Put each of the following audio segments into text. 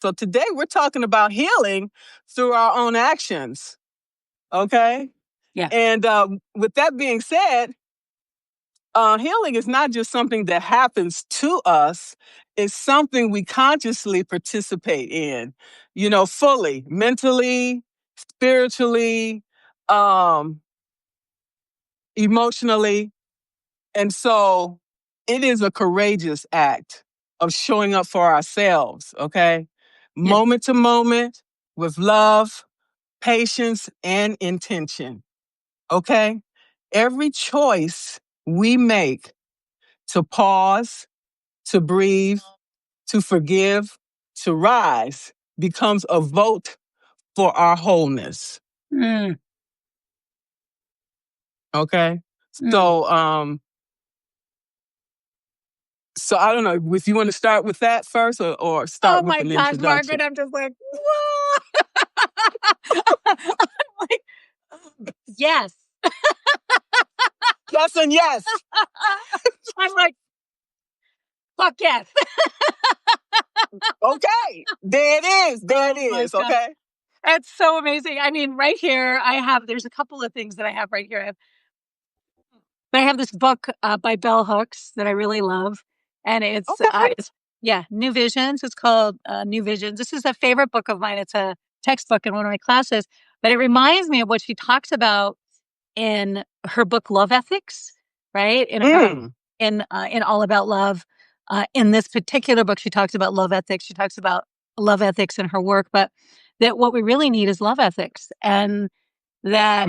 So today we're talking about healing through our own actions. Okay? Yeah. And with that being said, healing is not just something that happens to us, it's something we consciously participate in, fully, mentally, spiritually, emotionally. And so it is a courageous act of showing up for ourselves, okay? Yeah. Moment to moment, with love, patience, and intention, okay? Every choice we make to pause, to breathe, to forgive, to rise becomes a vote for our wholeness, Mm. okay? Mm. So I don't know if you want to start with that first or start Oh with my an gosh, introduction. Margaret, I'm just like, whoa. I'm like, yes. Yes and yes. I'm like, fuck yes. Okay. There it is. There it Oh my is. God. Okay. That's so amazing. I mean, right here, there's a couple of things that I have right here. I have this book by Bell Hooks that I really love. And Okay. New Visions. It's called New Visions. This is a favorite book of mine. It's a textbook in one of my classes, but it reminds me of what she talks about in her book, Love Ethics, right? In All About Love. In this particular book, she talks about love ethics. She talks about love ethics in her work, but that what we really need is love ethics. And that,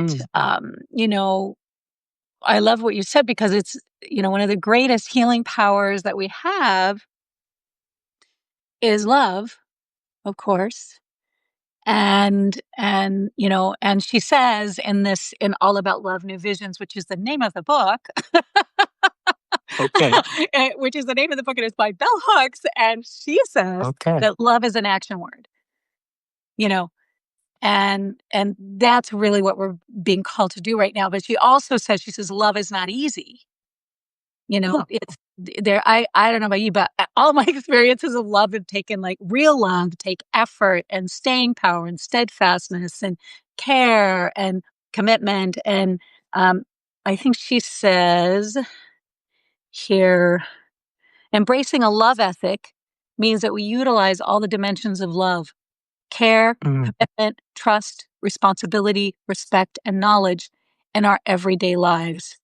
I love what you said because it's, one of the greatest healing powers that we have is love, of course. And she says in All About Love, New Visions, which is the name of the book, Okay. which is the name of the book, and it's by Bell Hooks. And she says Okay. that love is an action word, and that's really what we're being called to do right now. But she says, love is not easy. It's there. I don't know about you, but all my experiences of love have taken like real love, take effort and staying power and steadfastness and care and commitment. And I think she says here, embracing a love ethic means that we utilize all the dimensions of love: care, commitment, trust, responsibility, respect, and knowledge in our everyday lives.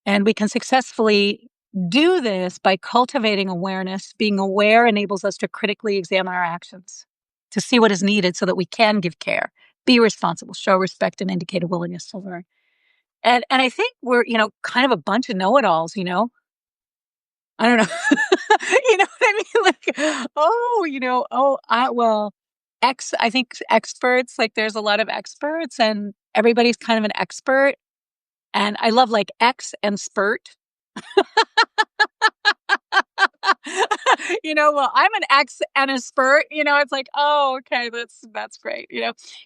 And we can successfully do this by cultivating awareness. Being aware enables us to critically examine our actions, to see what is needed so that we can give care, be responsible, show respect, and indicate a willingness to learn. And I think we're, kind of a bunch of know-it-alls, I don't know. You know what I mean? Like, I think experts, like there's a lot of experts and everybody's kind of an expert. And I love like X and spurt. I'm an X and a spurt, it's like, oh, okay, that's great,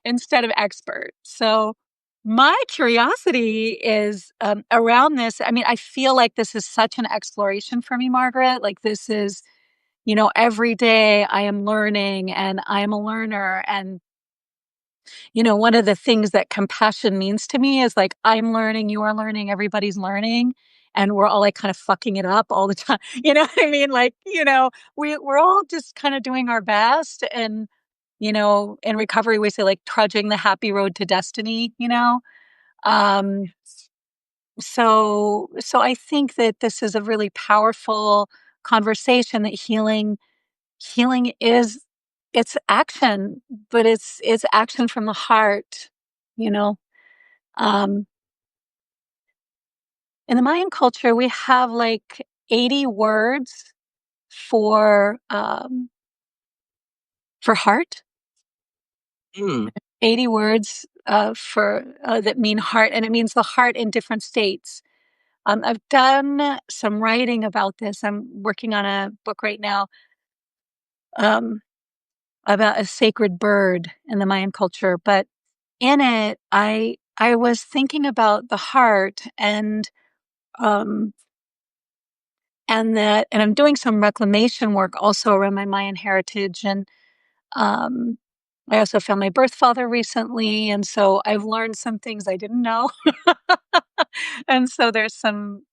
instead of expert. So my curiosity is around this. I mean, I feel like this is such an exploration for me, Margaret. Like this is, every day I am learning and I am a learner. And, one of the things that compassion means to me is like, I'm learning, you are learning, everybody's learning. And we're all like kind of fucking it up all the time. You know what I mean? Like, we're all just kind of doing our best. And, in recovery, we say like trudging the happy road to destiny, Um, so I think that this is a really powerful conversation, that healing is, it's action, but it's action from the heart, you know. Um, in the Mayan culture, we have like 80 words for heart. 80 words for that mean heart, and it means the heart in different states. I've done some writing about this. I'm working on a book right now um, about a sacred bird in the Mayan culture, but in it, I was thinking about the heart and and I'm doing some reclamation work also around my Mayan heritage. And um, I also found my birth father recently. And so I've learned some things I didn't know. And so there's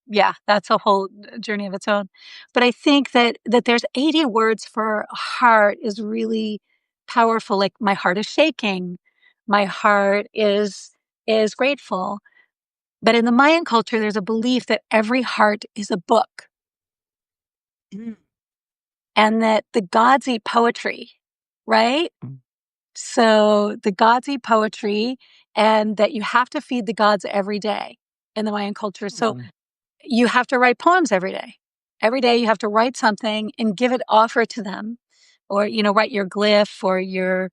yeah, that's a whole journey of its own. But I think that there's 80 words for heart is really powerful. Like my heart is shaking. My heart is grateful. But in the Mayan culture, there's a belief that every heart is a book. Mm. And that the gods eat poetry, right? So the gods eat poetry, and that you have to feed the gods every day in the Mayan culture. So you have to write poems every day. Every day you have to write something and offer it to them, or write your glyph or your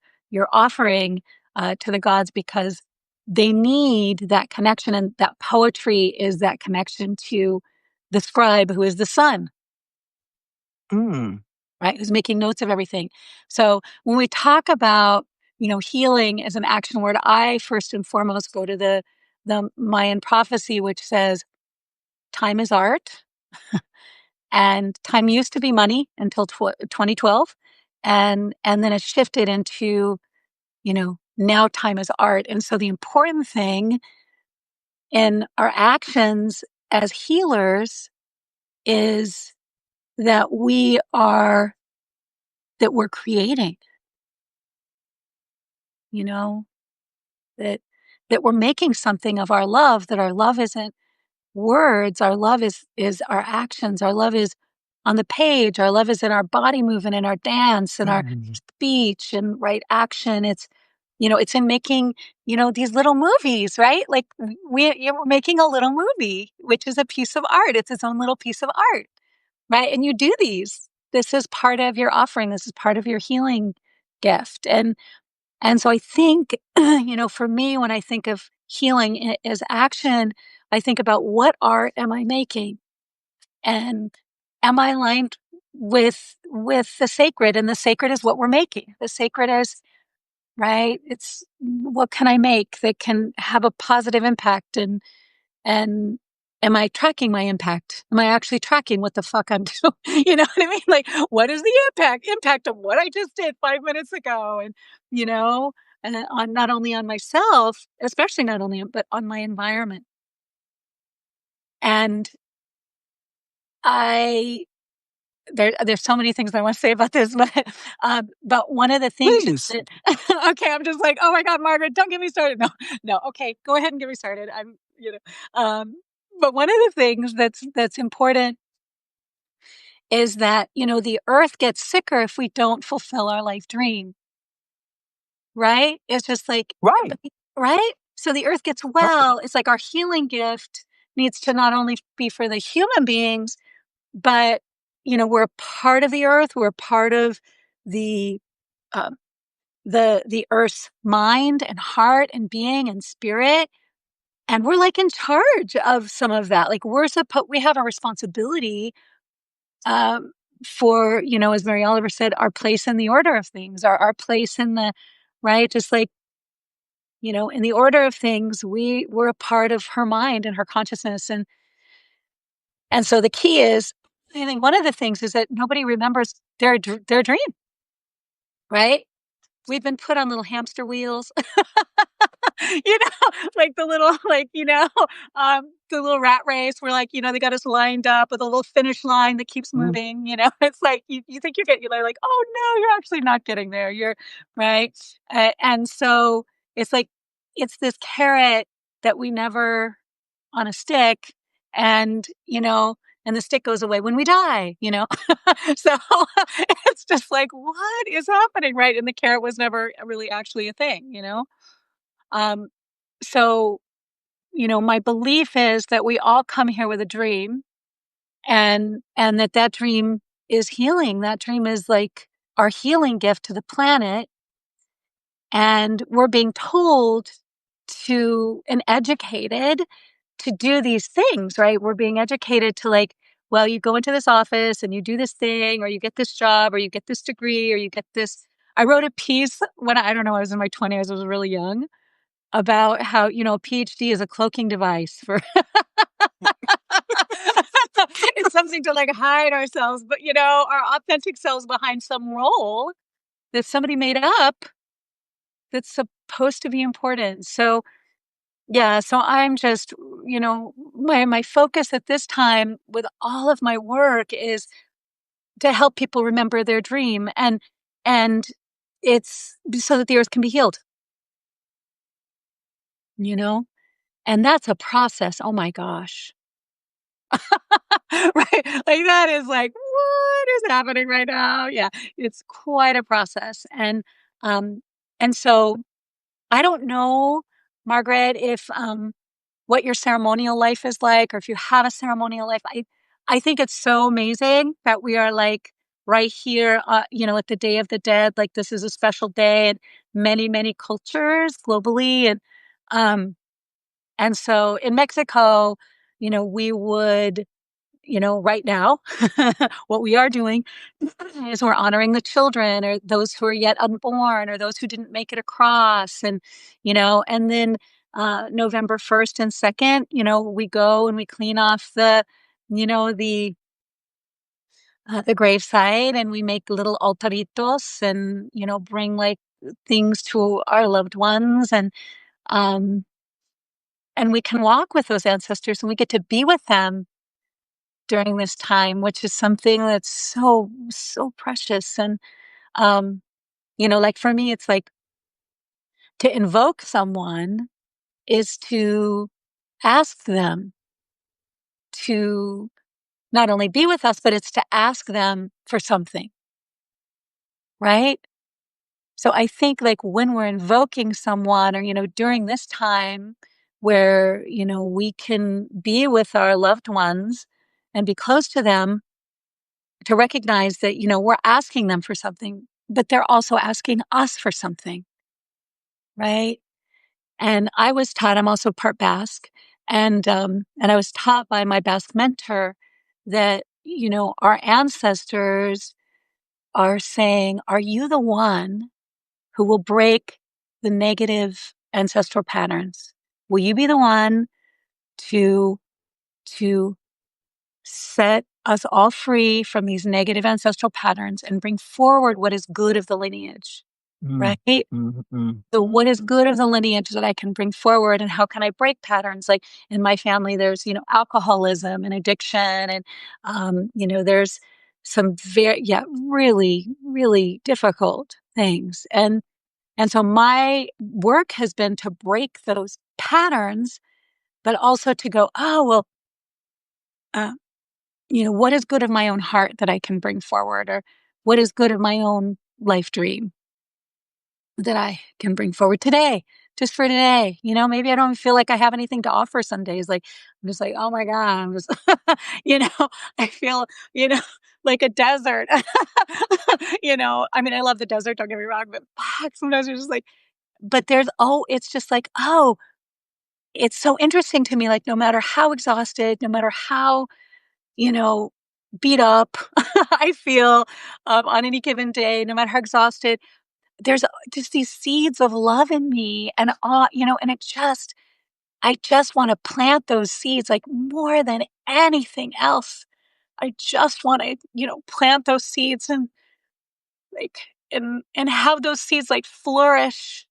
offering to the gods, because they need that connection, and that poetry is that connection to the scribe, who is the sun. Mm. Right? Who's making notes of everything. So when we talk about, healing as an action word, I first and foremost go to the Mayan prophecy, which says time is art, and time used to be money until 2012, and then it shifted into, now time is art. And so the important thing in our actions as healers is that we're creating, you know that we're making something of our love, that our love isn't words, our love is our actions, our love is on the page, our love is in our body movement, in our dance, and our speech and right action. It's in making, these little movies, right? Like we're making a little movie, which is a piece of art. It's its own little piece of art, right? And you do these. This is part of your offering. This is part of your healing gift. And so I think, for me, when I think of healing as action, I think about what art am I making? And am I aligned with the sacred? And the sacred is what we're making. The sacred is, right? It's what can I make that can have a positive impact? And am I tracking my impact? Am I actually tracking what the fuck I'm doing? You know what I mean? Like, what is the impact of what I just did 5 minutes ago? And, you know, and then on not only on myself, especially not only, but on my environment. And I, there's so many things I want to say about this, but one of the things Please. that, okay, I'm just like, oh my God, Margaret, don't get me started. No, no. Okay. Go ahead and get me started. But one of the things that's important is that, the earth gets sicker if we don't fulfill our life dream, right? It's just like, Right. right? So the earth gets Right. well. It's like our healing gift needs to not only be for the human beings, but, we're a part of the earth. We're a part of the, um, the earth's mind and heart and being and spirit. And we're like in charge of some of that. Like we have a responsibility um, for, as Mary Oliver said, our place in the order of things, our place in the, right? Just like, in the order of things, we're a part of her mind and her consciousness. And so the key is, I think one of the things is that nobody remembers their dream, right? We've been put on little hamster wheels, like the little, like, the little rat race where, like, they got us lined up with a little finish line that keeps Mm. moving, it's like, you think you're like, oh no, you're actually not getting there. You're right. And so it's like, it's this carrot that we never on a stick, and, and the stick goes away when we die, so it's just like, what is happening? Right. And the carrot was never really actually a thing, Um, so, my belief is that we all come here with a dream, and that dream is healing. That dream is like our healing gift to the planet. And we're being told and educated to do these things, right? We're being educated to, like, well, you go into this office and you do this thing, or you get this job, or you get this degree, or you get this. I wrote a piece when I don't know, I was in my 20s, I was really young, about how, a PhD is a cloaking device for something to like hide ourselves, but our authentic selves behind some role that somebody made up that's supposed to be important. So yeah, so I'm just, my focus at this time with all of my work is to help people remember their dream, and it's so that the earth can be healed, you know? And that's a process. Oh my gosh. Right? Like that is like, what is happening right now? Yeah, it's quite a process. Um and so I don't know, Margaret, if what your ceremonial life is like, or if you have a ceremonial life. I think it's so amazing that we are like right here, at the Day of the Dead. Like this is a special day in many, many cultures globally, um, and so in Mexico, we would, right now, what we are doing is we're honoring the children or those who are yet unborn or those who didn't make it across. And then November 1st and 2nd, we go and we clean off you know, the, the gravesite, and we make little altaritos and, bring like things to our loved ones. Um, and we can walk with those ancestors and we get to be with them during this time, which is something that's so, so precious. And, um, like for me, it's like to invoke someone is to ask them to not only be with us, but it's to ask them for something, right? So I think like when we're invoking someone or, during this time where, we can be with our loved ones and be close to them, to recognize that, we're asking them for something, but they're also asking us for something, right? And I was taught, I'm also part Basque, and I was taught by my Basque mentor that, our ancestors are saying, are you the one who will break the negative ancestral patterns? Will you be the one to to set us all free from these negative ancestral patterns and bring forward what is good of the lineage, Mm, right? mm, mm. So what is good of the lineage that I can bring forward, and how can I break patterns? Like in my family, there's, alcoholism and addiction, and, there's some very, yeah, really, really difficult things. And so my work has been to break those patterns, but also to go, oh, well, uh, what is good of my own heart that I can bring forward, or what is good of my own life dream that I can bring forward today, just for today. Maybe I don't feel like I have anything to offer some days. Like, I'm just like, oh my God, I'm just, you know, I feel, like a desert. I mean, I love the desert, don't get me wrong, but fuck, sometimes you're just like, but it's just like, oh, it's so interesting to me. Like, no matter how exhausted, no matter how, you know, beat up I feel on any given day, no matter how exhausted, there's just these seeds of love in me, and and I just want to plant those seeds like more than anything else. I just want to, plant those seeds and like and have those seeds like flourish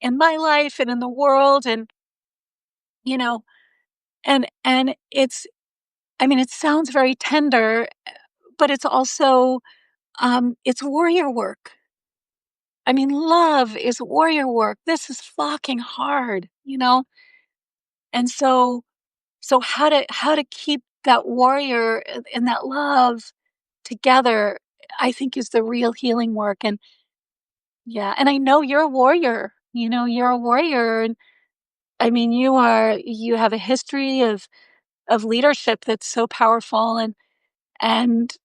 in my life and in the world. And you know and it's, I mean, it sounds very tender, but it's also it's warrior work. I mean, love is warrior work. This is fucking hard. And so how to keep that warrior and that love together, I think, is the real healing work. And yeah, and I know you're a warrior. You're a warrior, and I mean, you have a history of leadership that's so powerful. And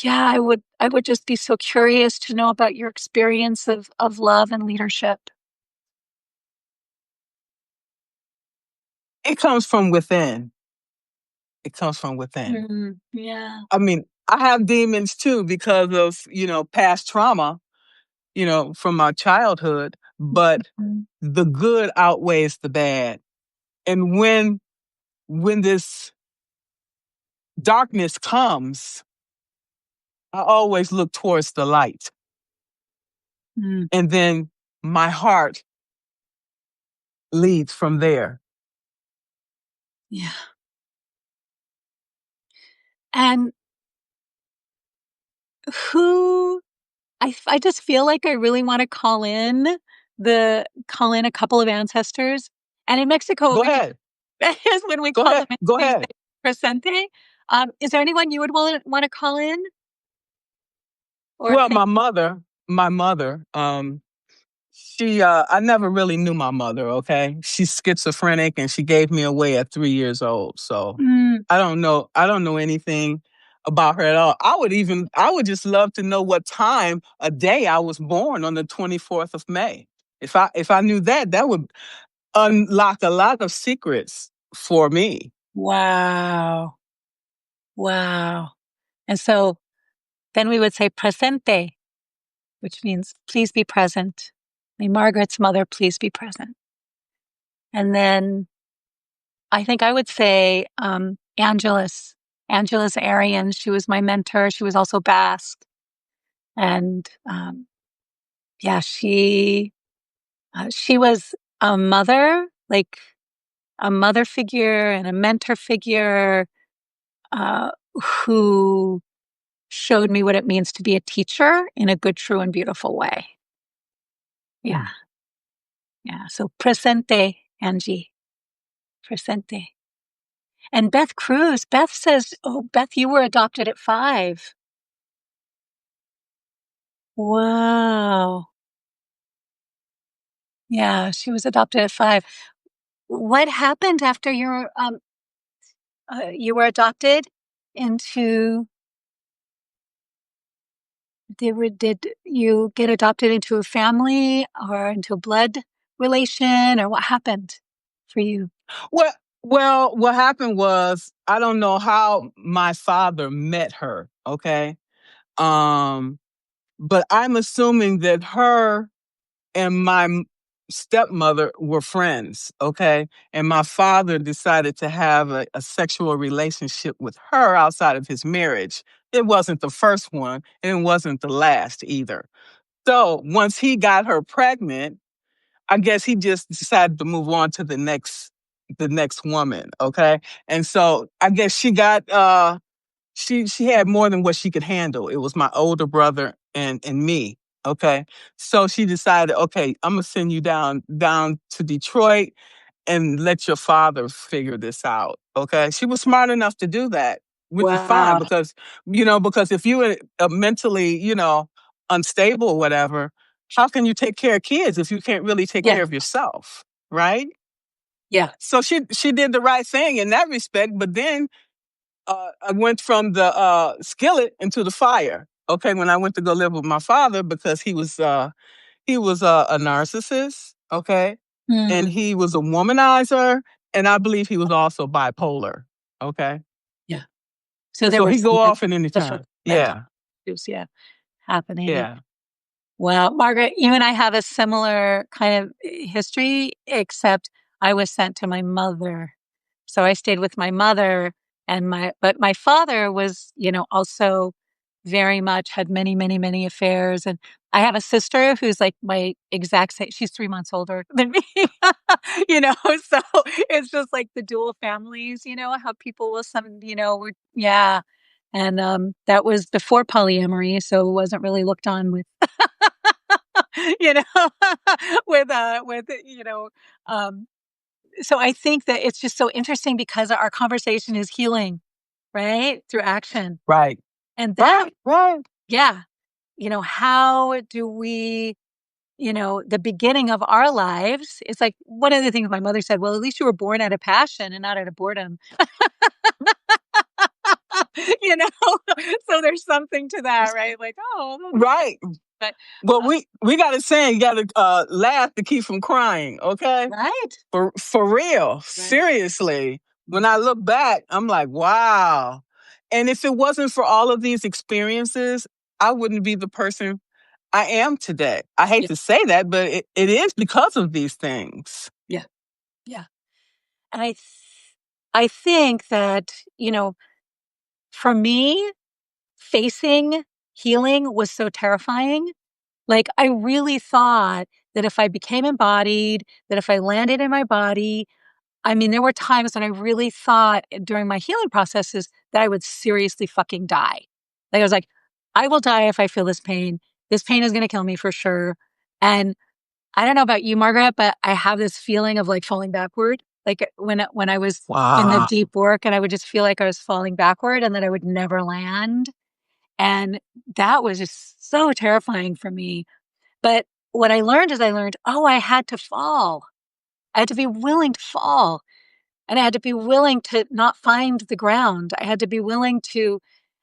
yeah, I would just be so curious to know about your experience of love and leadership. It comes from within. It comes from within. Yeah. I mean, I have demons too because of, past trauma, from my childhood, but Mm. the good outweighs the bad. And when this darkness comes, I always look towards the light. Mm. And then my heart leads from there. Yeah. And who I just feel like I really want to call in a couple of ancestors. And in Mexico, Go we ahead. is when we Go call ahead. them Go we say ahead. presente. Is there anyone you would want to call in or Well, think? my mother, I never really knew my mother, okay? She's schizophrenic and she gave me away at 3 years old. So Mm, I don't know anything about her at all. I would just love to know what time a day I was born on the 24th of May. If I knew that, that would unlock a lot of secrets for me. wow. Wow. And so then we would say presente, which means please be present. May Margaret's mother please be present. And then I think I would say Angelus Arian. She was my mentor. She was also Basque. And yeah, she was a mother, like a mother figure and a mentor figure uh, who showed me what it means to be a teacher in a good, true, and beautiful way. Yeah. Yeah. So presente, Angie. Presente. And Beth Cruz, Beth says, oh, Beth, you were adopted at 5. Wow. Yeah, she was adopted at 5. What happened after you were adopted into did you get adopted into a family or into a blood relation or what happened for you? Well, what happened was I don't know how my father met her, okay? Um, but I'm assuming that her and stepmother were friends, okay? And my father decided to have a sexual relationship with her outside of his marriage. It wasn't the first one, and it wasn't the last either. So once he got her pregnant, I guess he just decided to move on to the next woman, okay? And so I guess she had more than what she could handle. It was my older brother and me. Okay. So she decided, okay, I'm gonna send you down to Detroit and let your father figure this out. Okay. She was smart enough to do that, which is fine Wow. because, because if you were mentally, unstable or whatever, how can you take care of kids if you can't really take Yeah. care of yourself? Right. Yeah. So she did the right thing in that respect, but then I went from the skillet into the fire. Okay, when I went to go live with my father because he was a narcissist. Okay, and Mm, he was a womanizer, and I believe he was also bipolar. Okay, yeah. So there so were he go some off at any mental time. mental Yeah, issues, yeah, happening. yeah. Well, Margaret, you and I have a similar kind of history, except I was sent to my mother. So I stayed with my mother but my father was, also very much had many, many, many affairs. And I have a sister who's like my exact same, she's 3 months older than me, so it's just like the dual families, how people will yeah. And that was before polyamory, so it wasn't really looked on with you know, um, so I think that it's just so interesting because our conversation is healing, right? Through action. Right, And that, right, right. yeah, how do we, the beginning of our lives, it's like one of the things my mother said, well, at least you were born out of passion and not out of boredom. you know, so there's something to that, right? Like, oh, Right. but Well, uh, we got to say you got to laugh to keep from crying. Okay. right, For real, right. seriously. When I look back, I'm like, wow. And if it wasn't for all of these experiences, I wouldn't be the person I am today. I hate Yeah, to say that, but it is because of these things. yeah, yeah. And I think that, for me, facing healing was so terrifying. Like, I really thought that if I became embodied, that if I landed in my body, I mean, there were times when I really thought during my healing processes that I would seriously fucking die. Like, I was like, I will die if I feel this pain. This pain is going to kill me for sure. And I don't know about you, Margaret, but I have this feeling of like falling backward. Like when I was in the Wow. deep work, and I would just feel like I was falling backward and that I would never land. And that was just so terrifying for me. But what I learned is oh, I had to fall. I had to be willing to fall. And I had to be willing to not find the ground. I had to be willing to,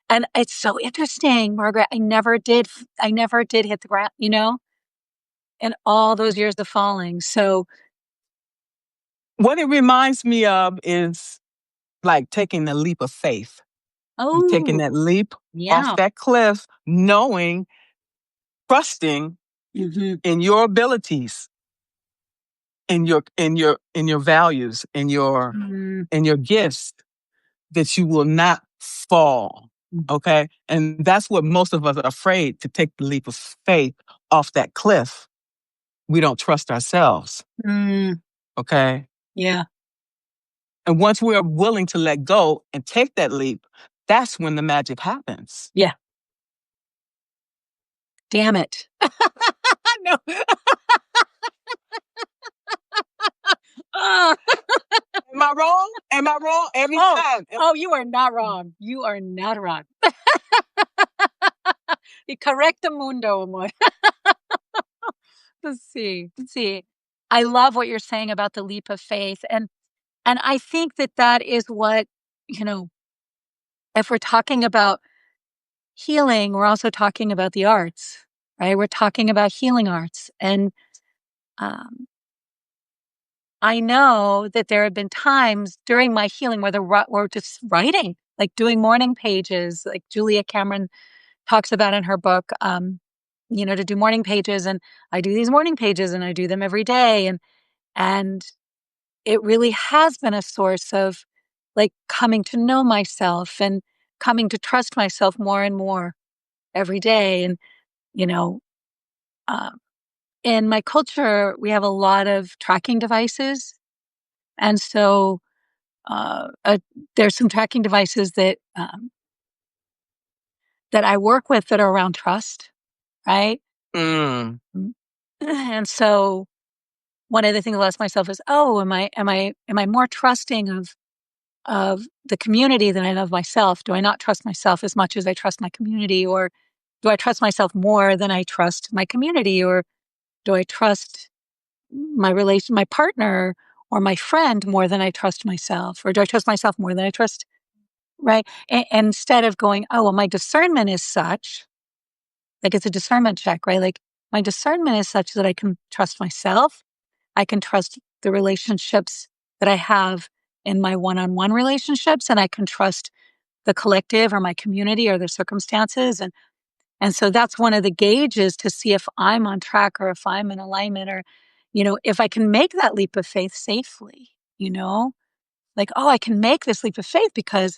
and it's so interesting, Margaret. I never did hit the ground, in all those years of falling. So, What it reminds me of is like taking the leap of faith. You taking oh, that leap off yeah. that cliff, knowing, trusting Hmm. in your abilities, in your values, in your gifts, that you will not fall. Okay. And that's what most of us are afraid to take the leap of faith off that cliff. We don't trust ourselves. Mm, Okay. yeah. And once we are willing to let go and take that leap, that's when the magic happens. Yeah. Damn it. No. Ah. Am I wrong? Am I wrong? Every time. Oh, you are not wrong. You are not wrong. Y correcto mundo, amor. Let's see. Let's see. I love what you're saying about the leap of faith. And I think that that is what, you know, if we're talking about healing, we're also talking about the arts, right? We're talking about healing arts. And um, I know that there have been times during my healing where we're just writing, like doing morning pages, like Julia Cameron talks about in her book, to do morning pages. And I do these morning pages and I do them every day. And it really has been a source of like coming to know myself and coming to trust myself more and more every day. And, you know, um, in my culture, we have a lot of tracking devices. And so there's some tracking devices that I work with that are around trust, right? Mm. Mm. And so one of the things I ask myself is, oh, am I more trusting of the community than I love myself? Do I not trust myself as much as I trust my community? Or do I trust myself more than I trust my community? Or do I trust my partner or my friend more than I trust myself? Or do I trust myself more than I trust, right? And instead of going, oh, well, my discernment is such, like it's a discernment check, right? Like my discernment is such that I can trust myself. I can trust the relationships that I have in my one-on-one relationships, and I can trust the collective or my community or the circumstances. And so that's one of the gauges to see if I'm on track or if I'm in alignment or, if I can make that leap of faith safely, like, oh, I can make this leap of faith because,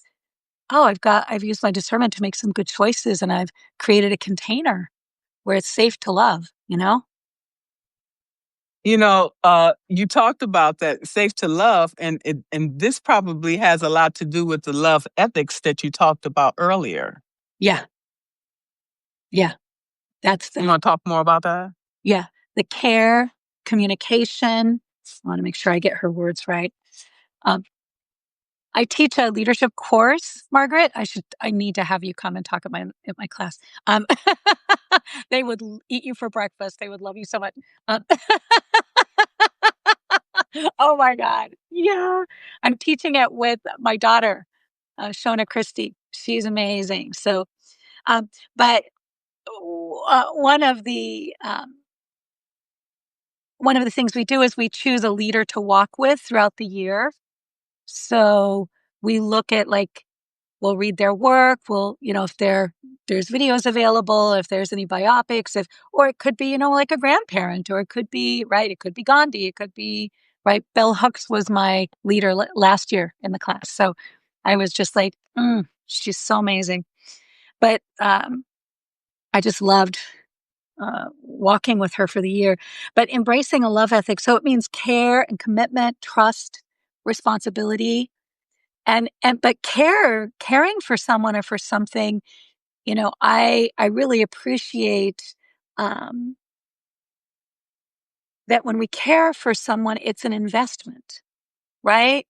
oh, I've used my discernment to make some good choices and I've created a container where it's safe to love, You talked about that safe to love, and this probably has a lot to do with the love ethics that you talked about earlier. Yeah. Yeah. That's You want to talk more about that? yeah, the care, communication. I want to make sure I get her words right. Um, I teach a leadership course, Margaret. I need to have you come and talk at my class. Um, they would eat you for breakfast. They would love you so much. Um, oh my God. Yeah. I'm teaching it with my daughter, Shona Christie. She's amazing. So, but one of the things we do is we choose a leader to walk with throughout the year. So we look at we'll read their work. We'll, if there's videos available, if there's any biopics, or it could be, like a grandparent, or it could be, right. It could be Gandhi. It could be, right. Bell Hooks was my leader last year in the class. So I was just like, She's so amazing. But I just loved walking with her for the year. But embracing a love ethic, so it means care and commitment, trust, responsibility, and but caring for someone or for something. I really appreciate um, that when we care for someone, it's an investment, right?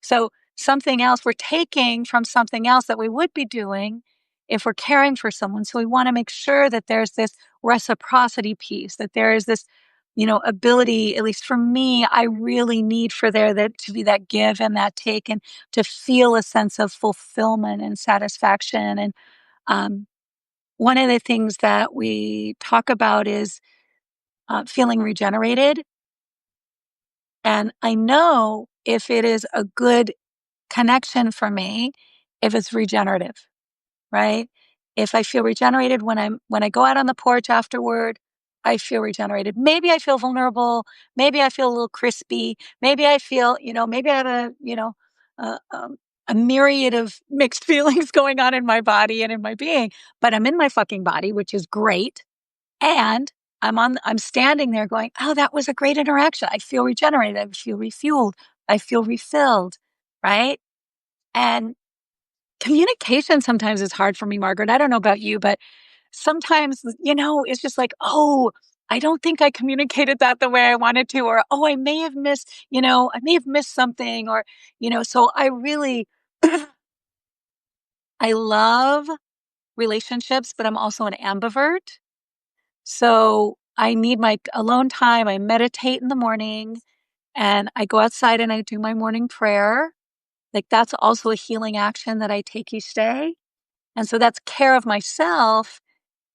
So something else we're taking from something else that we would be doing if we're caring for someone. So we want to make sure that there's this reciprocity piece, that there is this, ability, at least for me, I really need for there that to be that give and that take and to feel a sense of fulfillment and satisfaction. And um, one of the things that we talk about is feeling regenerated. And I know if it is a good connection for me, if it's regenerative, right? If I feel regenerated when I go out on the porch afterward, I feel regenerated. Maybe I feel vulnerable. Maybe I feel a little crispy. Maybe I feel, maybe I have a, a myriad of mixed feelings going on in my body and in my being, but I'm in my fucking body, which is great. And I'm standing there going, oh, that was a great interaction. I feel regenerated. I feel refueled. I feel refilled. Right. And communication sometimes is hard for me, Margaret. I don't know about you, but sometimes, it's just like, oh, I don't think I communicated that the way I wanted to, or, oh, I may have missed something, or, so I really, I love relationships, but I'm also an ambivert. So I need my alone time. I meditate in the morning and I go outside and I do my morning prayer. Like that's also a healing action that I take each day. And so that's care of myself.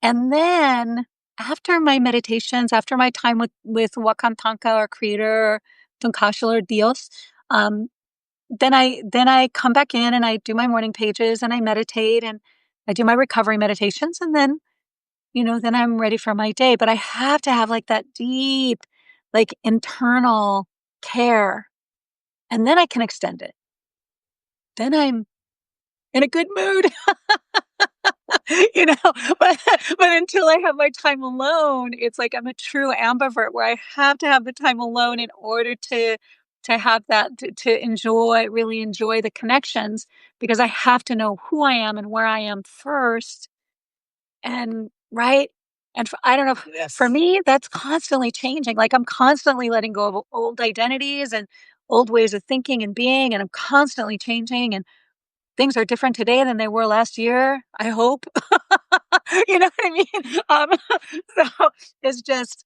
And then after my meditations, after my time with Wakantanka or Creator or Tunkashila or Dios, then I come back in and I do my morning pages and I meditate and I do my recovery meditations and then I'm ready for my day. But I have to have like that deep, like internal care. And then I can extend it. Then I'm in a good mood, you know, but, but until I have my time alone, it's like I'm a true ambivert where I have to have the time alone in order to have that, really enjoy the connections because I have to know who I am and where I am first. And right. And I don't know, for Yes. me, that's constantly changing. Like I'm constantly letting go of old identities and old ways of thinking and being, and I'm constantly changing. And things are different today than they were last year. I hope. You know what I mean? So it's just,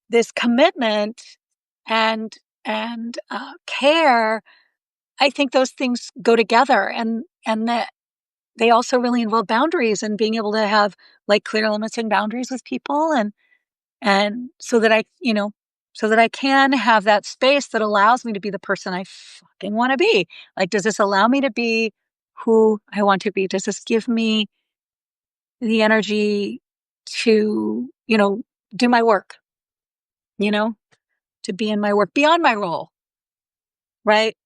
this commitment and care. I think those things go together, and that they also really involve boundaries and being able to have like clear limits and boundaries with people and so that I can have that space that allows me to be the person I fucking want to be. Like, does this allow me to be who I want to be? Does this give me the energy to, do my work, you know, to be in my work beyond my role, right?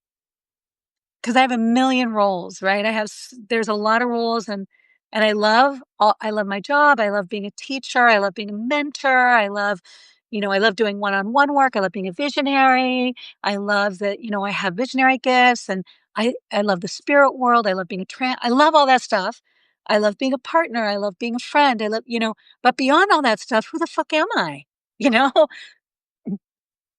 Because I have a million roles, right? There's a lot of roles and I love my job. I love being a teacher. I love being a mentor. I love doing one-on-one work. I love being a visionary. I love that, I have visionary gifts and I love the spirit world. I love being I love all that stuff. I love being a partner. I love being a friend. But beyond all that stuff, who the fuck am I? You know,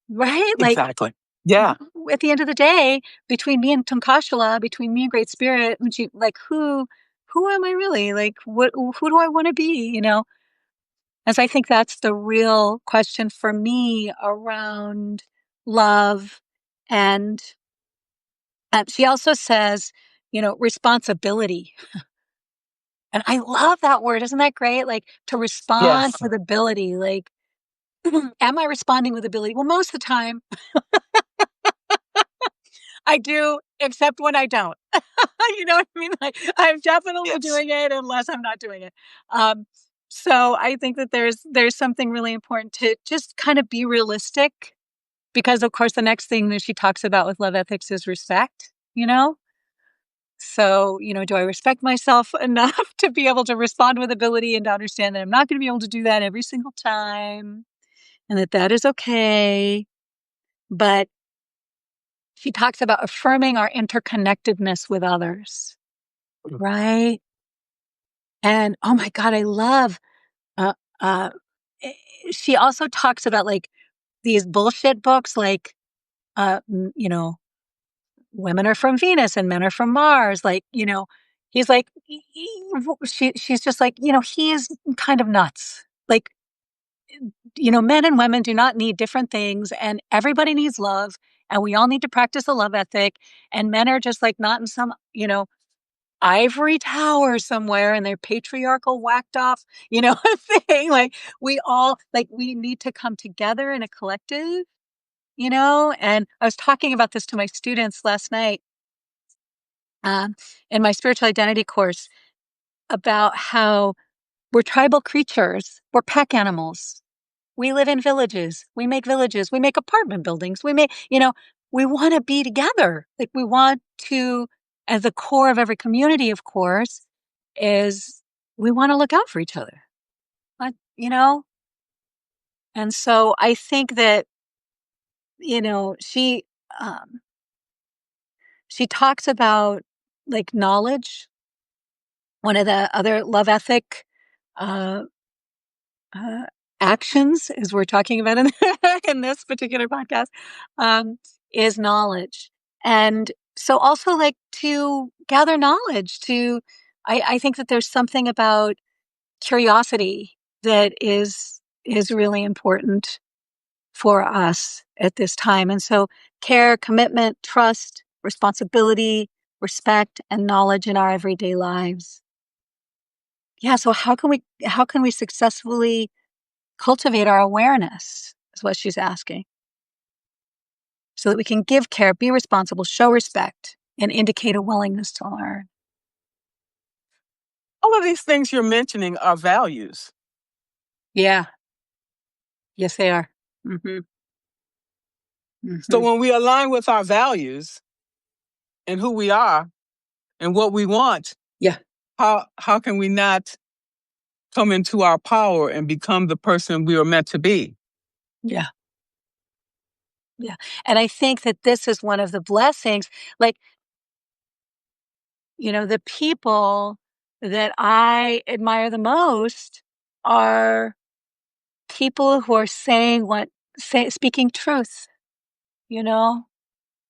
right? Like, Exactly. Yeah. at the end of the day, between me and Tonkashila, between me and Great Spirit, like who am I really? Like who do I want to be? As I think that's the real question for me around love. And she also says, responsibility. And I love that word. Isn't that great? Like to respond Yes. with ability. Like, am I responding with ability? Well, most of the time I do, except when I don't. You know what I mean? Like I'm definitely Yes. doing it unless I'm not doing it. Um, so I think that there's something really important to just kind of be realistic because of course the next thing that she talks about with love ethics is respect, So, do I respect myself enough to be able to respond with ability and to understand that I'm not going to be able to do that every single time and that is okay. But she talks about affirming our interconnectedness with others, right? And oh my God, I love, uh, uh, eh, she also talks about like these bullshit books, like, women are from Venus and men are from Mars. Like, he's like, she's just like, he is kind of nuts. Like, men and women do not need different things and everybody needs love and we all need to practice a love ethic. And men are just like not in some, ivory tower somewhere and their patriarchal whacked off, thing. Like we need to come together in a collective, and I was talking about this to my students last night um, in my spiritual identity course about how we're tribal creatures, we're pack animals. We live in villages, we make apartment buildings, we want to be together. Like we want to, as the core of every community, of course, is we want to look out for each other. Like, And so I think that, um, she talks about like knowledge. One of the other love ethic uh, uh, actions, as we're talking about in, in this particular podcast, um, is knowledge. And so also like to gather knowledge I think that there's something about curiosity that is really important for us at this time. And so care, commitment, trust, responsibility, respect, and knowledge in our everyday lives. Yeah, so how can we successfully cultivate our awareness is what she's asking, so that we can give care, be responsible, show respect, and indicate a willingness to learn. All of these things you're mentioning are values. Yeah. Yes, they are. Mm-hmm. So Mm-hmm. when we align with our values and who we are and what we want, Yeah. how can we not come into our power and become the person we are meant to be? Yeah. Yeah. And I think that this is one of the blessings. Like, the people that I admire the most are people who are speaking truth, you know,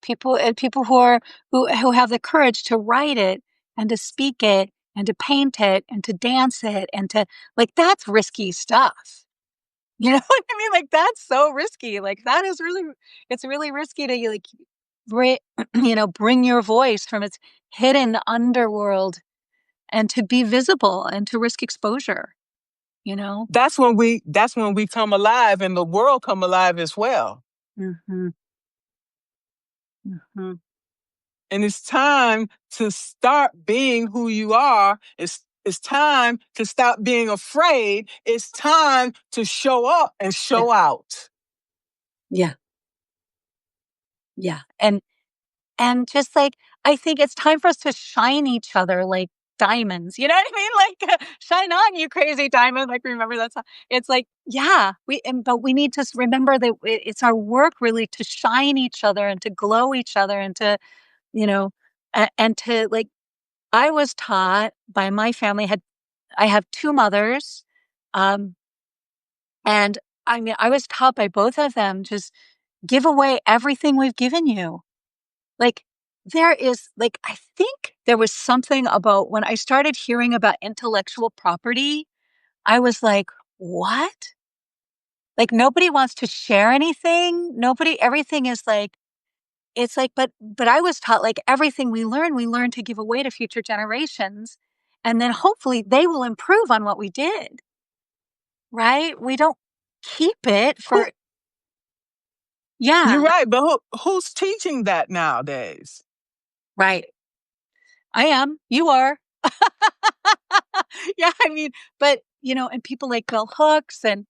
people who have the courage to write it and to speak it and to paint it and to dance it and to like that's risky stuff. You know what I mean? Like that's so risky. Like that is really it's really risky to like bring bring your voice from its hidden underworld and to be visible and to risk exposure, you know? That's when we come alive and the world come alive as well. Mhm. Mhm. And it's time to start being who you are. It's time to stop being afraid. It's time to show up and Yeah. show out. Yeah. Yeah. And just like, I think it's time for us to shine each other like diamonds. You know what I mean? Like, shine on, you crazy diamond. Like, remember that song? It's like, yeah, but we need to remember that it's our work really to shine each other and to glow each other and to, you know, and to like, I was taught by my family, I have two mothers. Um, and I mean, I was taught by both of them, just give away everything we've given you. Like, there is like, I think there was something about when I started hearing about intellectual property, I was like, "What?" Like, nobody wants to share anything. Everything is like it's like, but I was taught, like, everything we learn to give away to future generations, and then hopefully they will improve on what we did, right? We don't keep it Who, for you're yeah, right, but who's teaching that nowadays? right. I am. You are. Yeah, I mean, but, and people like Bell Hooks and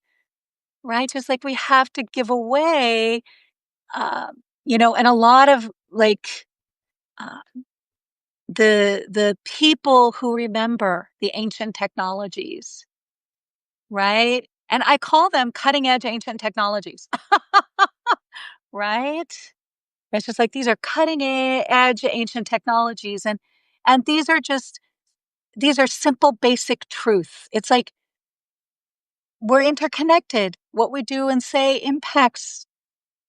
right, just like we have to give away, and a lot of like, uh, the people who remember the ancient technologies, right? And I call them cutting edge ancient technologies, right? It's just like these are cutting edge ancient technologies, and these are simple basic truth. It's like we're interconnected. What we do and say impacts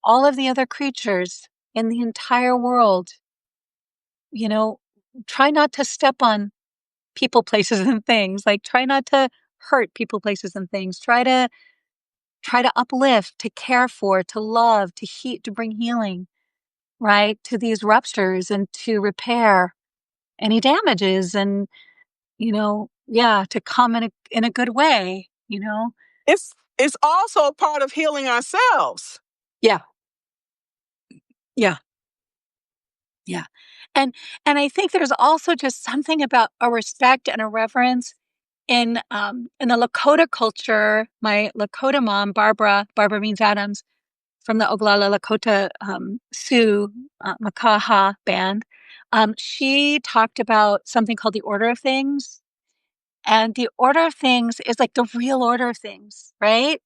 all of the other creatures in the entire world. You know, try not to step on people, places, and things. Like try not to hurt people, places, and things. Try to uplift, to care for, to love, to heat, to bring healing, right? To these ruptures and to repair any damages and, yeah, to come in a good way, It's also a part of healing ourselves. Yeah. Yeah. Yeah. And I think there's also just something about a respect and a reverence in the Lakota culture. My Lakota mom, Barbara means Adams, from the Oglala Lakota Sioux Makaha band. She talked about something called the order of things. And the order of things is like the real order of things, right?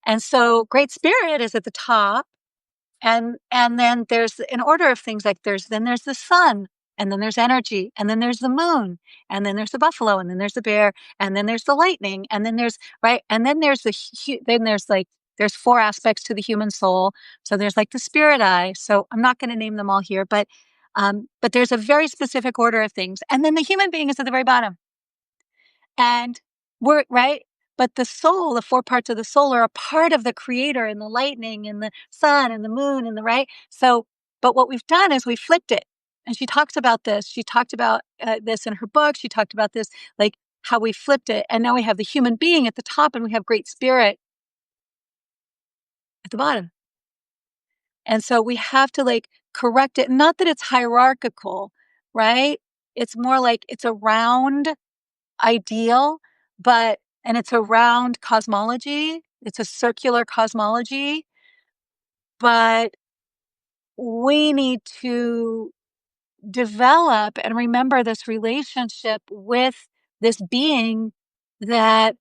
And so Great Spirit is at the top. And then there's an order of things, like there's the sun, and then there's energy, and then there's the moon, and then there's the buffalo, and then there's the bear, and then there's the lightning, and then there's right, and then there's there's four aspects to the human soul. So there's like the spirit eye. So I'm not going to name them all here, but there's a very specific order of things, and then the human being is at the very bottom. And we're right. But the soul, the four parts of the soul are a part of the creator and the lightning and the sun and the moon and the right. So, but what we've done is we flipped it. And she talks about this. She talked about this in her book. She talked about this, like how we flipped it. And now we have the human being at the top and we have Great Spirit at the bottom. And so we have to like correct it. Not that it's hierarchical, right? It's more like it's a round ideal, and it's a round cosmology. It's a circular cosmology, but we need to develop and remember this relationship with this being that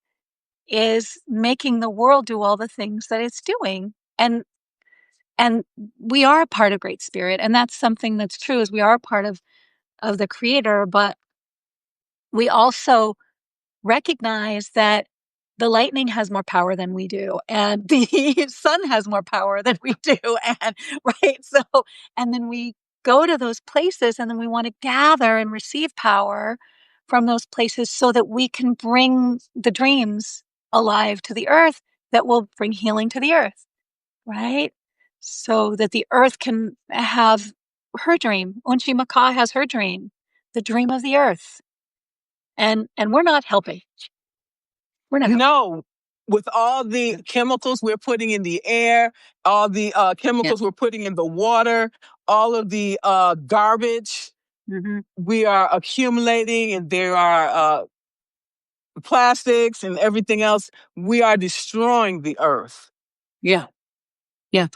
is making the world do all the things that it's doing. And we are a part of Great Spirit, and that's something that's true, is we are a part of the creator, but we also recognize that the lightning has more power than we do, and the sun has more power than we do. And right. So, and then we go to those places and then we want to gather and receive power from those places so that we can bring the dreams alive to the earth that will bring healing to the earth. Right. So that the earth can have her dream. Unchi Maka has her dream, the dream of the earth. And we're not helping. No, with all the chemicals we're putting in the air, all the chemicals we're putting in the water, all of the garbage we are accumulating, and there are plastics and everything else, we are destroying the earth. Yeah. Yeah.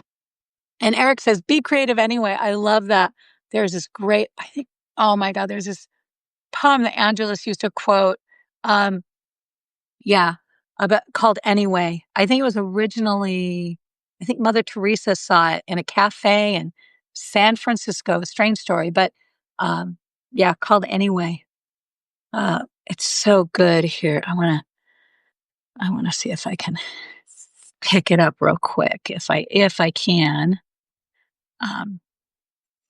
And Eric says, be creative anyway. I love that. There's this great, I think, oh my God, there's this poem that Angelus used to quote. Yeah, called Anyway. I think it was originally, I think Mother Teresa saw it in a cafe in San Francisco. Strange story, but yeah, called Anyway. It's so good here. I want to see if I can pick it up real quick, if I can.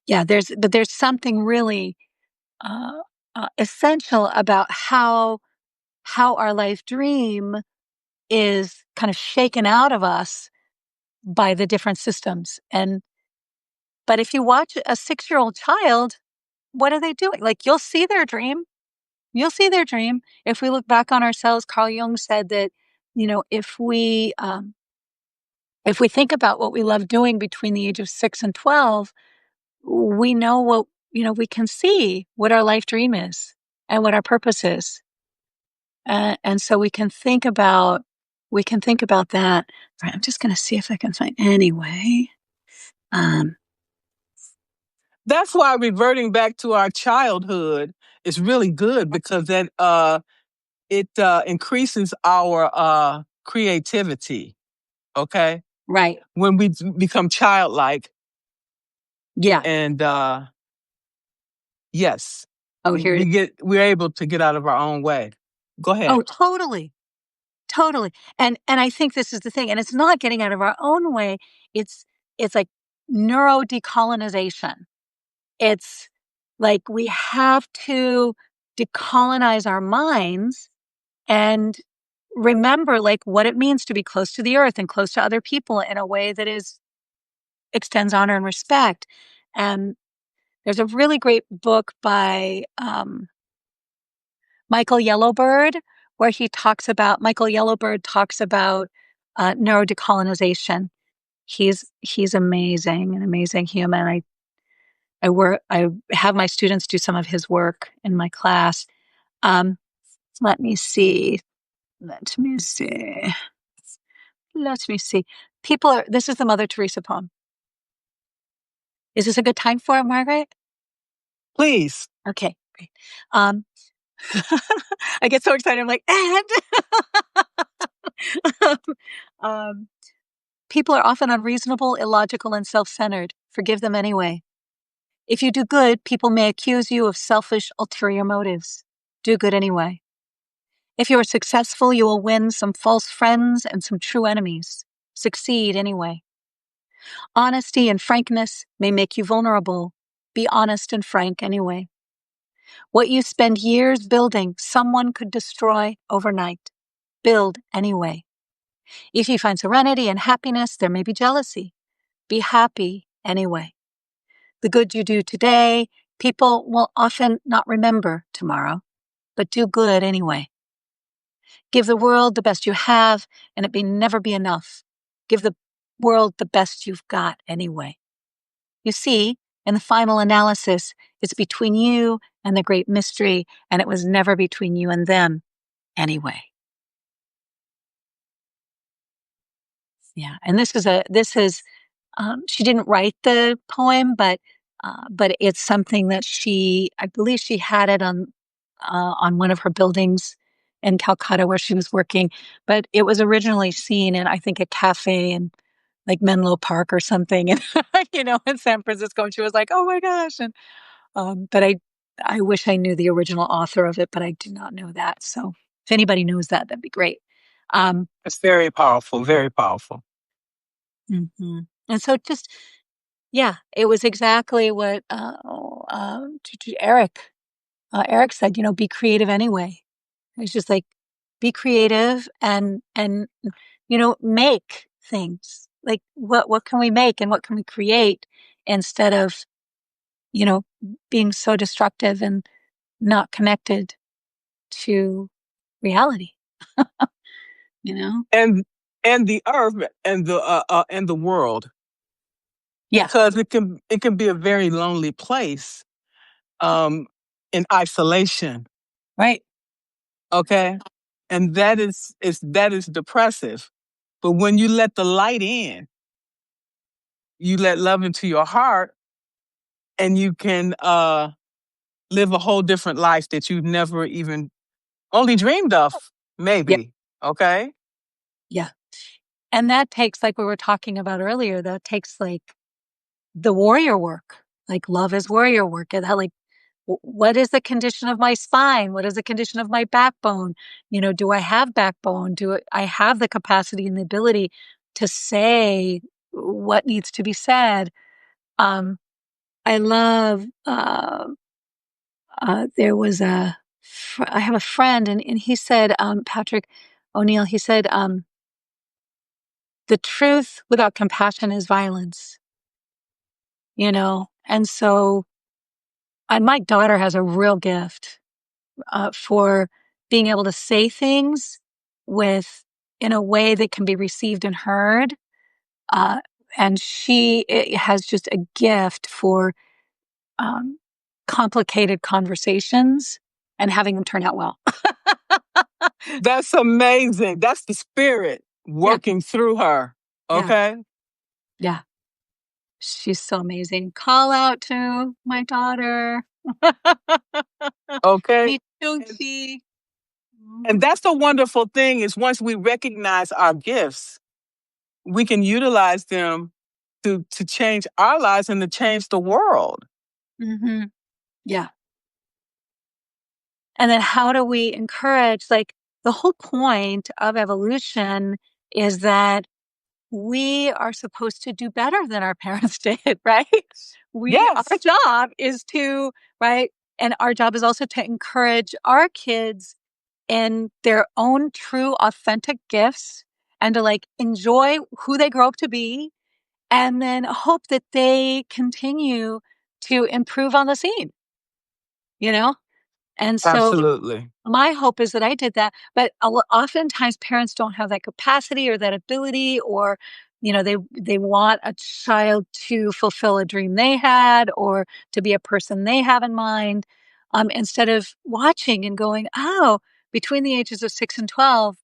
Yeah, there's something really essential about how our life dream is kind of shaken out of us by the different systems. But if you watch a 6-year-old child, what are they doing? Like you'll see their dream. You'll see their dream. If we look back on ourselves, Carl Jung said that, if we think about what we love doing between the age of 6 and 12, we know what, we can see what our life dream is and what our purpose is. And so we can think about that. Right, I'm just going to see if I can find Anyway. That's why reverting back to our childhood is really good because that it increases our creativity. Okay, Right. when we become childlike, Yeah. and yes, Oh, here it is. we're able to get out of our own way. Go ahead. Oh, totally. Totally. And I think this is the thing, and it's not getting out of our own way. It's like neuro decolonization. It's like we have to decolonize our minds and remember like what it means to be close to the earth and close to other people in a way that is extends honor and respect. And there's a really great book by Michael Yellowbird, where Michael Yellowbird talks about neurodecolonization. He's amazing, an amazing human. I have my students do some of his work in my class. Um, let me see. Let me see. Let me see. This is the Mother Teresa poem. Is this a good time for it, Margaret? Please. Okay, great. Um, I get so excited. I'm like, and um, people are often unreasonable, illogical, and self-centered. Forgive them anyway. If you do good, people may accuse you of selfish, ulterior motives. Do good anyway. If you are successful, you will win some false friends and some true enemies. Succeed anyway. Honesty and frankness may make you vulnerable. Be honest and frank anyway. What you spend years building, someone could destroy overnight. Build anyway. If you find serenity and happiness, there may be jealousy. Be happy anyway. The good you do today, people will often not remember tomorrow, but do good anyway. Give the world the best you have, and it may never be enough. Give the world the best you've got anyway. You see, in the final analysis, it's between you and the great mystery, and it was never between you and them anyway. Yeah, and she didn't write the poem, but it's something that I believe she had it on one of her buildings in Calcutta where she was working. But it was originally seen in, I think, a cafe in like Menlo Park or something, and in San Francisco. And she was like, "Oh my gosh!" And but I wish I knew the original author of it, but I do not know that. So if anybody knows that, that'd be great. It's very powerful. Very powerful. Mhm. And so yeah, it was exactly what Eric said. Be creative anyway. It's just like be creative and make things. Like what can we make and what can we create instead of you know being so destructive and not connected to reality. You know? And the earth and the world, Yeah. because it can be a very lonely place, um, in isolation. Right. Okay, and that is depressive. But when you let the light in, you let love into your heart, and you can live a whole different life that you've never even only dreamed of, Yeah. maybe. Okay. Yeah. And that takes, like we were talking about earlier, that takes like the warrior work. Like love is warrior work. And how like what is the condition of my spine? What is the condition of my backbone? Do I have backbone? Do I have the capacity and the ability to say what needs to be said? I love, there was I have a friend and he said, Patrick O'Neill, he said, the truth without compassion is violence, And so my daughter has a real gift for being able to say things in a way that can be received and heard. Uh, and she has just a gift for um, complicated conversations and having them turn out well. That's amazing. That's the spirit Yeah. working through her. Yeah. Okay. Yeah. She's so amazing. Call out to my daughter. Okay. Me too, And, Chi. and that's the wonderful thing is once we recognize our gifts, we can utilize them to change our lives and to change the world. Mm-hmm. Yeah. And then how do we encourage, like, the whole point of evolution is that we are supposed to do better than our parents did, right? Our Yes, job is to, right? And our job is also to encourage our kids in their own true, authentic gifts and to like enjoy who they grow up to be and then hope that they continue to improve on the scene, you know? And so absolutely. my hope is that I did that, but oftentimes parents don't have that capacity or that ability, or they want a child to fulfill a dream they had or to be a person they have in mind, instead of watching and going, oh, between the ages of 6 and 12,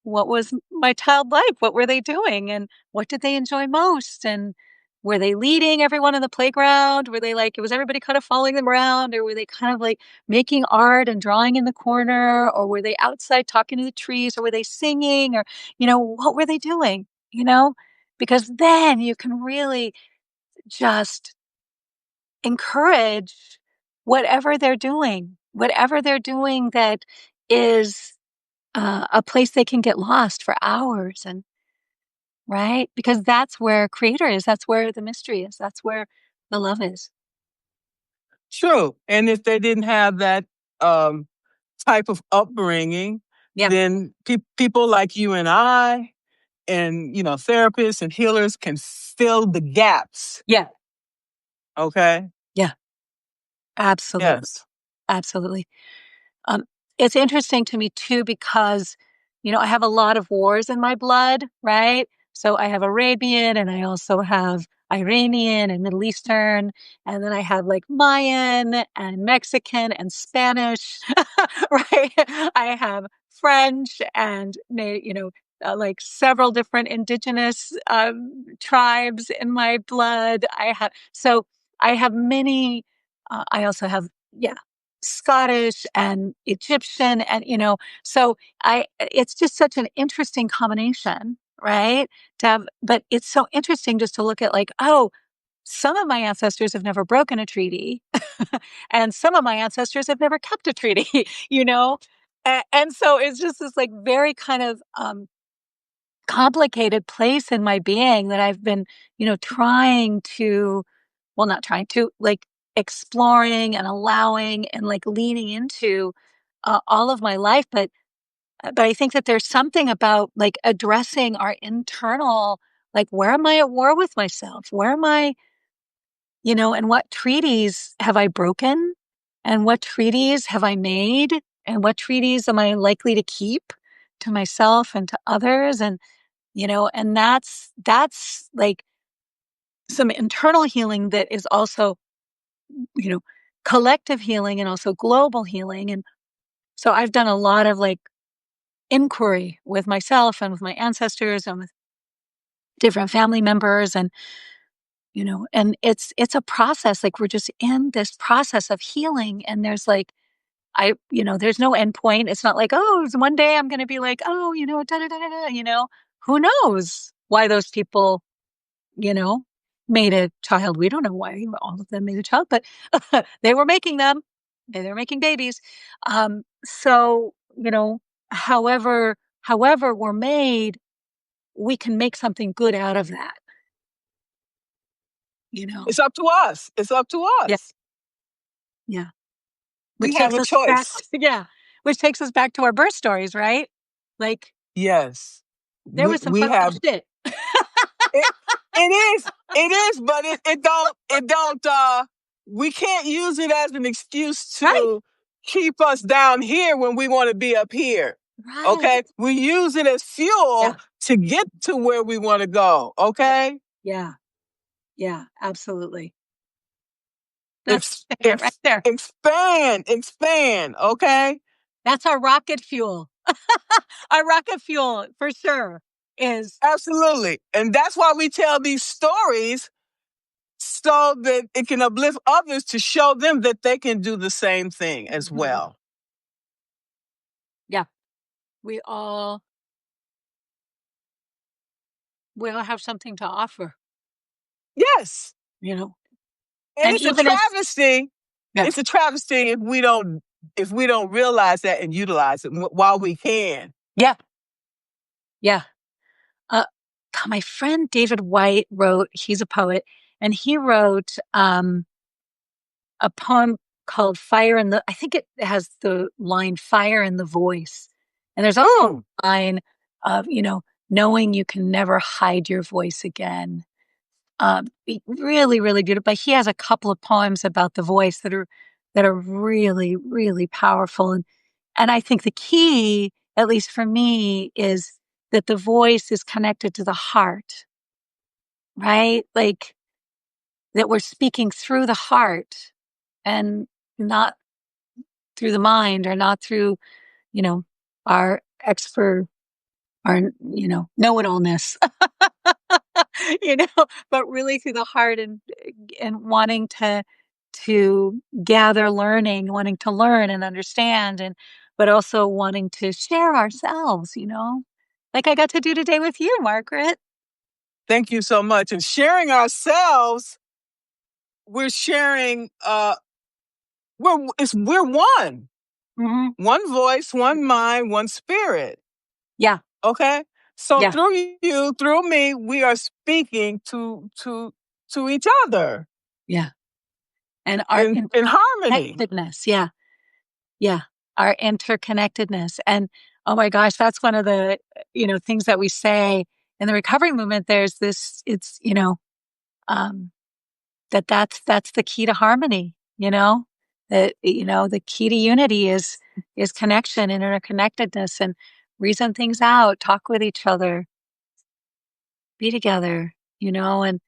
what was my child like? What were they doing? And what did they enjoy most? And were they leading everyone in the playground? Were they like, was everybody kind of following them around? Or were they kind of like making art and drawing in the corner? Or were they outside talking to the trees? Or were they singing? Or, what were they doing? Because then you can really just encourage whatever they're doing that is a place they can get lost for hours and right? Because that's where creator is. That's where the mystery is. That's where the love is. True. And if they didn't have that um, type of upbringing, Yeah. then people like you and I, and therapists and healers can fill the gaps. Yeah. Okay. Yeah. Absolutely. Yes. Absolutely. Um, it's interesting to me too because, I have a lot of wars in my blood, right? So I have Arabian and I also have Iranian and Middle Eastern, and then I have like Mayan and Mexican and Spanish, right? I have French and like several different indigenous tribes in my blood. I have many. I also have yeah Scottish and Egyptian and so it's just such an interesting combination, right? But it's so interesting just to look at like, oh, some of my ancestors have never broken a treaty and some of my ancestors have never kept a treaty, you know? And so it's just this like very kind of complicated place in my being that I've been, trying to well, not trying to, like, exploring and allowing and, like, leaning into, all of my life, but I think that there's something about, like, addressing our internal, like, where am I at war with myself? Where am I and what treaties have I broken? And what treaties have I made? And what treaties am I likely to keep to myself and to others? And that's, like, some internal healing that is also you know, collective healing and also global healing. And so I've done a lot of like inquiry with myself and with my ancestors and with different family members and it's a process. Like we're just in this process of healing and there's like there's no end point. It's not like, oh, one day I'm going to be like, oh, da da da da da, who knows why those people you know, made a child. We don't know why all of them made a child, but they were making them. They were making babies. So, however we're made, we can make something good out of that, you know. It's up to us. It's up to Yeah, us. yeah. We Which have takes a us back choice. yeah, which takes us back to our birth stories, right? Like Yes. there We was some we fucked up have shit. it. It is, but it don't. We can't use it as an excuse Right, to keep us down here when we want to be up here. right. Okay? We use it as fuel Yeah, to get to where we want to go. yeah, Okay? yeah, yeah, absolutely. That's Ex- it right ex- there. expand. Okay? That's our rocket fuel. Our rocket fuel for sure is Absolutely. And that's why we tell these stories so that it can uplift others to show them that they can do the same thing as well. Yeah. We all have something to offer, Yes. you know. And And it's a even if travesty. yeah. It's a travesty if we don't realize that and utilize it while we can. Yeah. Yeah. Uh, my friend David White he's a poet, and he wrote a poem called Fire in the, I think it has the line Fire in the Voice. And there's also Mm. a line of, knowing you can never hide your voice again. Really, really beautiful. But he has a couple of poems about the voice that are really, really powerful. And I think the key, at least for me, is that the voice is connected to the heart, right? Like that we're speaking through the heart and not through the mind, or not through, you know, our expert, our, know-it-allness, you know, but really through the heart, and wanting to gather learning, wanting to learn and understand, but also wanting to share ourselves, like I got to do today with you, Margaret. Thank you so much. And sharing ourselves, we're sharing we're one. Hmm. One voice, one mind, one spirit. Yeah. Okay? So Yeah. through you, through me, we are speaking to each other Yeah. And our in harmony. interconnectedness. Yeah. Yeah. Our interconnectedness. And oh my gosh, that's one of the, things that we say in the recovery movement. There's this, it's, um, that's the key to harmony, that, the key to unity is connection and interconnectedness, and reason things out, talk with each other, be together, and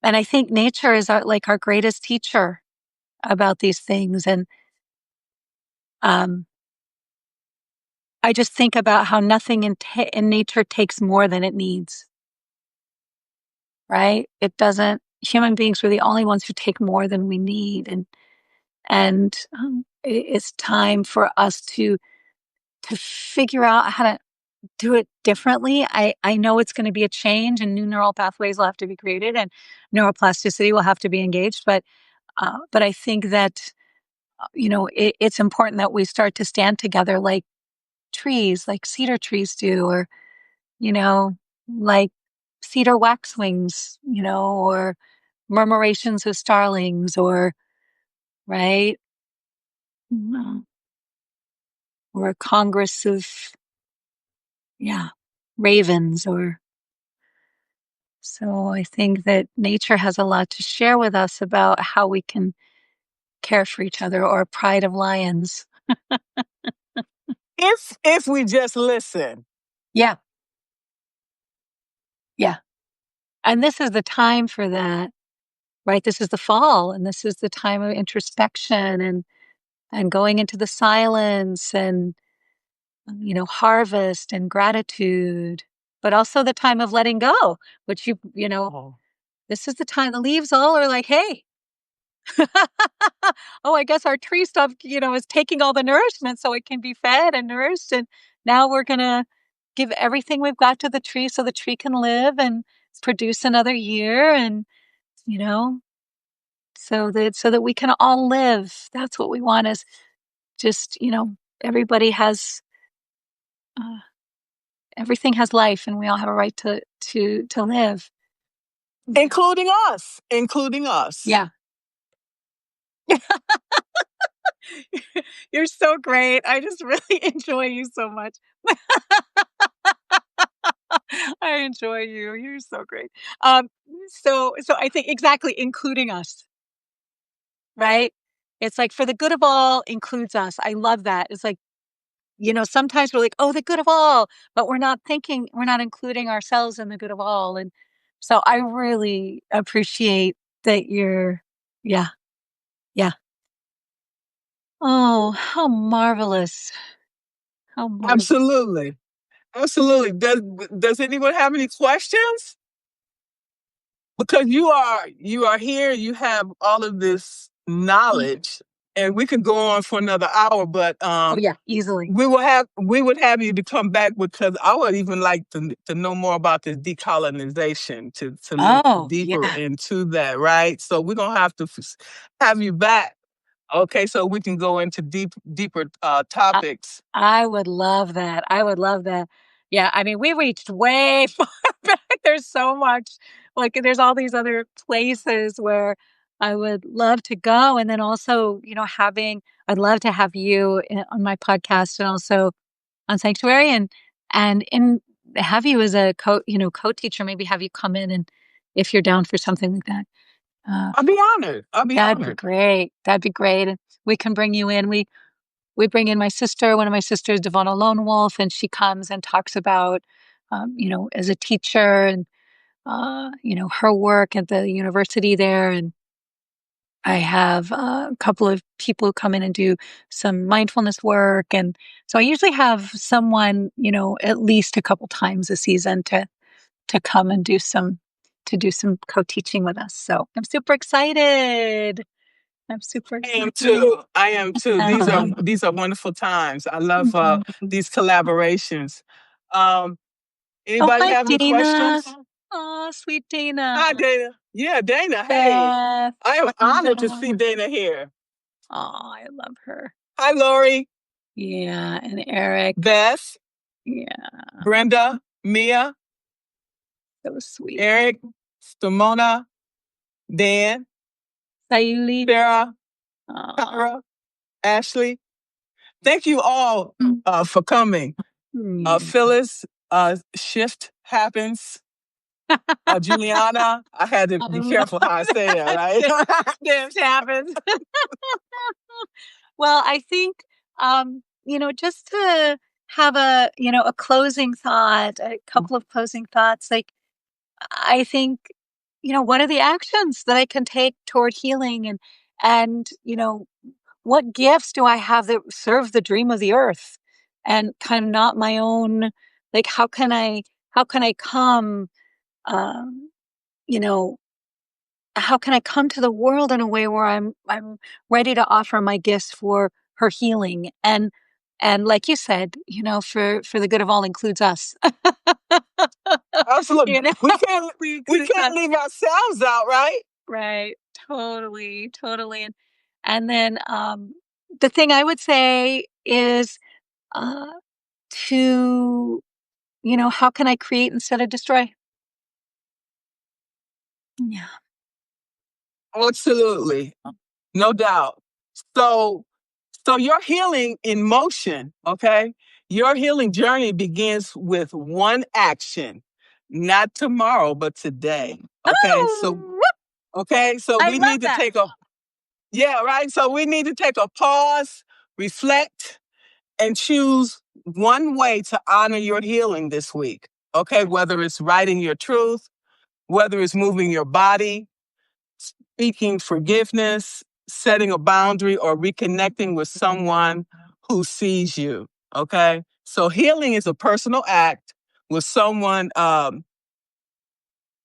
I think nature is our greatest teacher about these things. And, um, I just think about how nothing in nature takes more than it needs, right? It doesn't, human beings are the only ones who take more than we need. And it's time for us to figure out how to do it differently. I know it's going to be a change, and new neural pathways will have to be created, and neuroplasticity will have to be engaged. But I think that, it's important that we start to stand together like trees, like cedar trees do, or, you know, like cedar waxwings, or murmurations of starlings, or, right? Mm, or a congress of, yeah, ravens, or, so I think that nature has a lot to share with us about how we can care for each other, or a pride of lions. If we just listen. Yeah. Yeah. And this is the time for that, right? This is the fall, and this is the time of introspection, and going into the silence, and, harvest and gratitude, but also the time of letting go, which Oh. this is the time the leaves all are like, hey, oh, I guess our tree stuff, is taking all the nourishment so it can be fed and nourished. And now we're going to give everything we've got to the tree so the tree can live and produce another year. And, you know, so that we can all live. That's what we want, is just, everybody has, uh, everything has life, and we all have a right to live. Including us. Including us. Yeah. You're so great. I just really enjoy you so much. I enjoy you. You're so great. Um, so I think exactly, including us, right? It's like for the good of all includes us. I love that. It's like, sometimes we're like, oh, the good of all, but we're not including ourselves in the good of all. And so I really appreciate that yeah, yeah. Oh, how marvelous. How marvelous. Absolutely. Absolutely. Does anyone have any questions? because you are here, you have all of this knowledge, and we could go on for another hour, but Oh yeah, easily. we would have you to come back, because I would even like to know more about this decolonization, to look deeper into that, right? So we're gonna have to have you back, okay, so we can go into deeper topics. I would love that. I would love that. Yeah, I mean, we reached way far back. There's so much, like, there's all these other places where I would love to go. And then also, I'd love to have you on my podcast and also on Sanctuary and have you as a co-teacher, maybe have you come in and if you're down for something like that. I'll be honored. That'd be great. That'd be great. And we can bring you in. We bring in my sister, one of my sisters, Devonna Lone Wolf, and she comes and talks about, as a teacher and, her work at the university there. And I have a couple of people who come in and do some mindfulness work. And so I usually have someone, at least a couple times a season to come and do some co-teaching with us. So I'm super excited. I'm super excited. I am too. These are wonderful times. I love these collaborations. Anybody have any questions? Oh, sweet Dana. Hi, Dana. Yeah, Dana. Hey, I am honored to see Dana here. Oh, I love her. Hi, Lori. Yeah, and Eric. Beth. Yeah. Brenda. Mia. So sweet. Eric. Stamona. Dan. Sayuli. Sarah. Kyra. Ashley. Thank you all for coming. Phyllis, shift happens. Juliana, I had to be careful how I say that, right? Shift happens. Well, I think, just to have a closing thought, a couple of closing thoughts, like, I think, what are the actions that I can take toward healing and, what gifts do I have that serve the dream of the earth and kind of not my own, like, how can I come, um, you know, how can I come to the world in a way where I'm ready to offer my gifts for her healing and like you said, for the good of all includes us. Absolutely. We can't leave ourselves out, right? Right. Totally. Totally. And then the thing I would say is uh, to, how can I create instead of destroy? Yeah. Absolutely. No doubt. So your healing in motion, okay? Your healing journey begins with one action, not tomorrow, but today. Okay. So we need to take So we need to take a pause, reflect, and choose one way to honor your healing this week. Okay. Whether it's writing your truth, whether it's moving your body, speaking forgiveness, setting a boundary, or reconnecting with someone who sees you. Okay. So healing is a personal act with someone,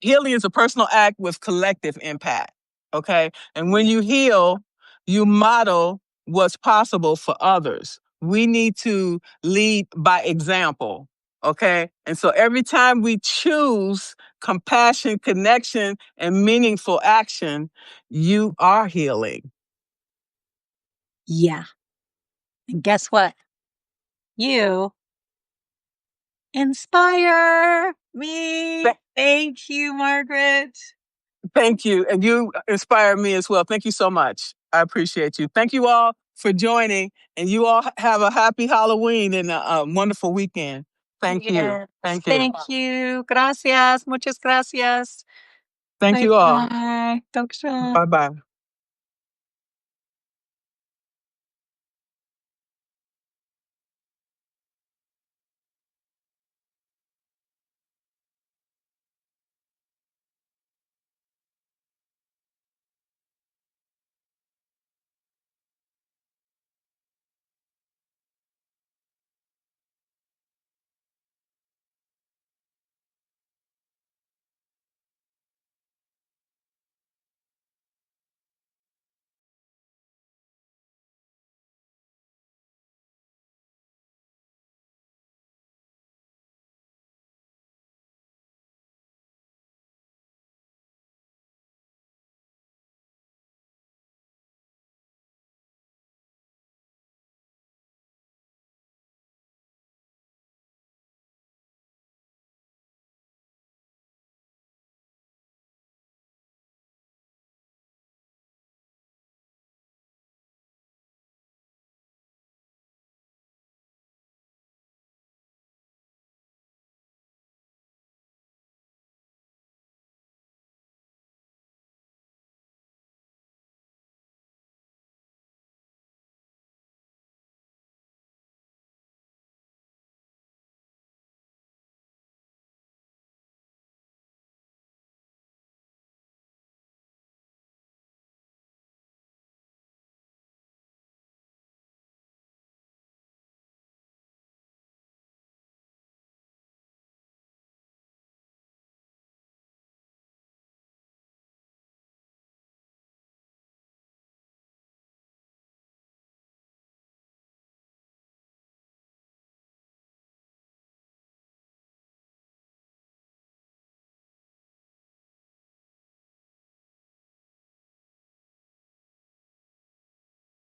healing is a personal act with collective impact. Okay. And when you heal, you model what's possible for others. We need to lead by example. Okay. And so every time we choose compassion, connection, and meaningful action, you are healing. Yeah. And guess what? You inspire me. Thank you, Margaret. Thank you. And you inspire me as well. Thank you so much. I appreciate you. Thank you all for joining. And you all have a happy Halloween and a wonderful weekend. Thank you. Thank you. Thank you. Gracias. Muchas gracias. Thank you all. Bye. Bye-bye.